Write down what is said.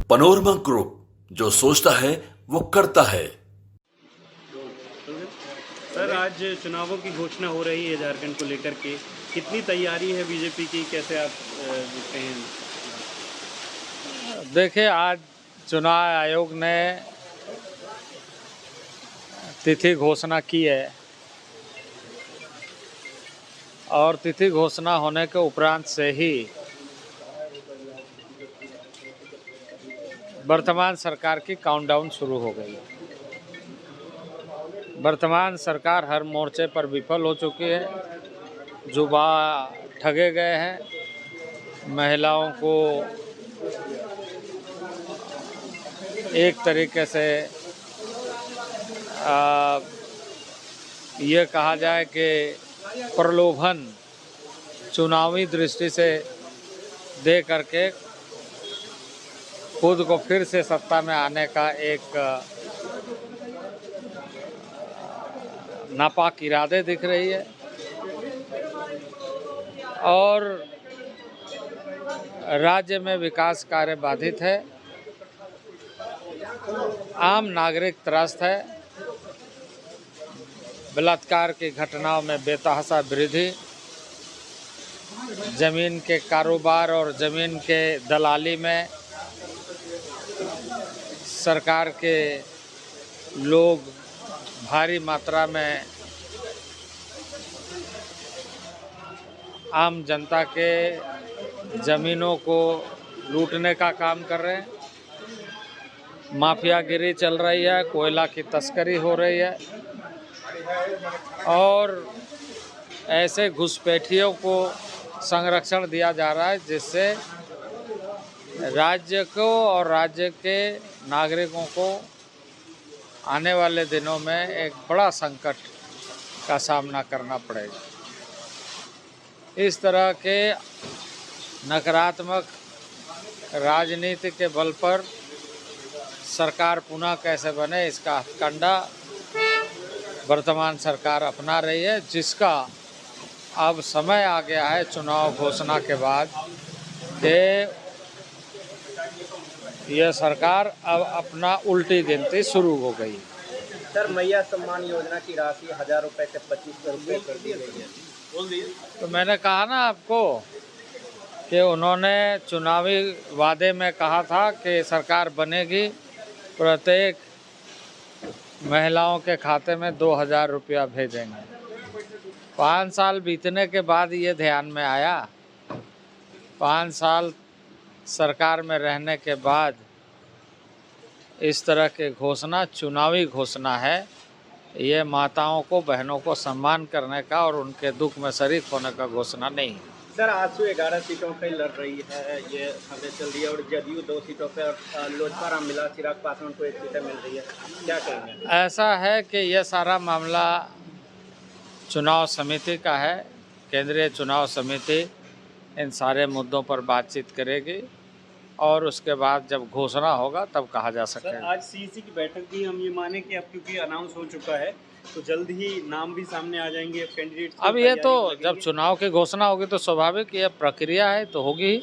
Panorama group, जो सोचता है वो करता है। सर, आज चुनावों की घोषणा हो रही है झारखंड को लेकर के, कितनी तैयारी है बीजेपी की, कैसे आप देखते हैं? देखिए, आज चुनाव आयोग ने तिथि घोषणा की है और तिथि घोषणा होने के उपरांत से ही वर्तमान सरकार की काउंटडाउन शुरू हो गई है। वर्तमान सरकार हर मोर्चे पर विफल हो चुकी है, युवा ठगे गए हैं, महिलाओं को एक तरीके से ये कहा जाए कि प्रलोभन चुनावी दृष्टि से दे करके खुद को फिर से सत्ता में आने का एक नापाक इरादे दिख रही है और राज्य में विकास कार्य बाधित है, आम नागरिक त्रस्त है, बलात्कार की घटनाओं में बेतहाशा वृद्धि, जमीन के कारोबार और जमीन के दलाली में सरकार के लोग भारी मात्रा में आम जनता के ज़मीनों को लूटने का काम कर रहे हैं, माफियागिरी चल रही है, कोयला की तस्करी हो रही है और ऐसे घुसपैठियों को संरक्षण दिया जा रहा है जिससे राज्य को और राज्य के नागरिकों को आने वाले दिनों में एक बड़ा संकट का सामना करना पड़ेगा। इस तरह के नकारात्मक राजनीति के बल पर सरकार पुनः कैसे बने, इसका हथकंडा वर्तमान सरकार अपना रही है, जिसका अब समय आ गया है चुनाव घोषणा के बाद कि यह सरकार अब अपना उल्टी गिनती शुरू हो गई। सर, मैया सम्मान योजना की राशि 1000 रुपये से 2500 रुपये कर दी गई है। तो मैंने कहा ना आपको कि उन्होंने चुनावी वादे में कहा था कि सरकार बनेगी, प्रत्येक महिलाओं के खाते में 2000 रुपया भेजेंगे। 5 साल बीतने के बाद ये ध्यान में आया। 5 साल सरकार में रहने के बाद इस तरह के घोषणा चुनावी घोषणा है, ये माताओं को, बहनों को सम्मान करने का और उनके दुख में शरीक होने का घोषणा नहीं है। सर, आजसू 11 सीटों पर लड़ रही है, ये खबरें चल रही है और जदयू 2 सीटों पर, लोजपा रामविलास चिराग पासवान को 1 सीटें मिल रही है, क्या कहेंगे? ऐसा है कि यह सारा मामला चुनाव समिति का है। केंद्रीय चुनाव समिति इन सारे मुद्दों पर बातचीत करेगी और उसके बाद जब घोषणा होगा तब कहा जा सकेगा। सर, आज सीईसी की बैठक भी हम ये माने कि अब क्योंकि अनाउंस हो चुका है तो जल्द ही नाम भी सामने आ जाएंगे कैंडिडेट्स। अब ये तो जब चुनाव की घोषणा होगी तो स्वाभाविक ये प्रक्रिया है तो होगी ही।